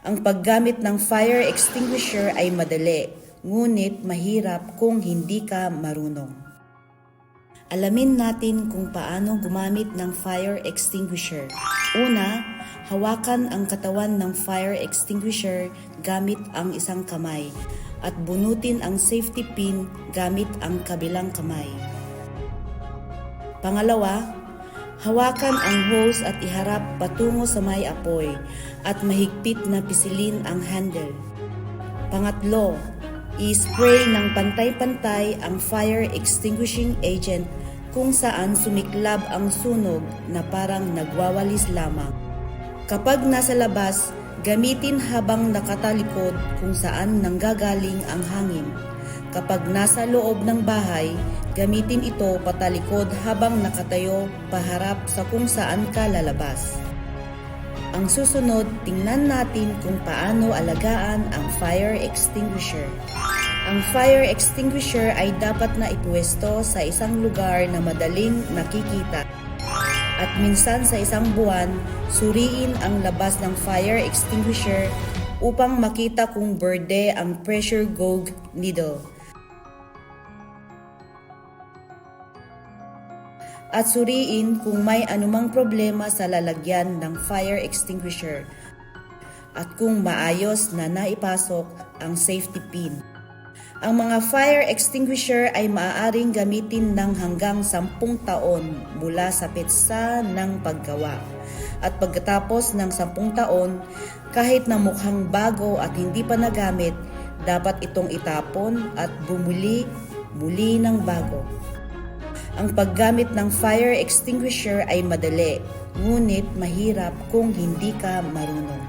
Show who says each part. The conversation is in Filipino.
Speaker 1: Ang paggamit ng fire extinguisher ay madali, ngunit mahirap kung hindi ka marunong. Alamin natin kung paano gumamit ng fire extinguisher. Una, hawakan ang katawan ng fire extinguisher gamit ang isang kamay at bunutin ang safety pin gamit ang kabilang kamay. Pangalawa, hawakan ang hose at iharap patungo sa may apoy at mahigpit na pisilin ang handle. Pangatlo, i-spray ng pantay-pantay ang fire extinguishing agent kung saan sumiklab ang sunog na parang nagwawalis lamang. Kapag nasa labas, gamitin habang nakatalikod kung saan nanggagaling ang hangin. Kapag nasa loob ng bahay, gamitin ito patalikod habang nakatayo paharap sa kung saan ka lalabas. Ang susunod, tingnan natin kung paano alagaan ang fire extinguisher. Ang fire extinguisher ay dapat na ipwesto sa isang lugar na madaling nakikita. At minsan sa isang buwan, suriin ang labas ng fire extinguisher upang makita kung berde ang pressure gauge needle. At suriin kung may anumang problema sa lalagyan ng fire extinguisher at kung maayos na naipasok ang safety pin. Ang mga fire extinguisher ay maaaring gamitin ng hanggang 10 taon mula sa petsa ng paggawa. At pagkatapos ng 10 taon, kahit na mukhang bago at hindi pa nagamit, dapat itong itapon at bumuli muli ng bago. Ang paggamit ng fire extinguisher ay madali, ngunit mahirap kung hindi ka marunong.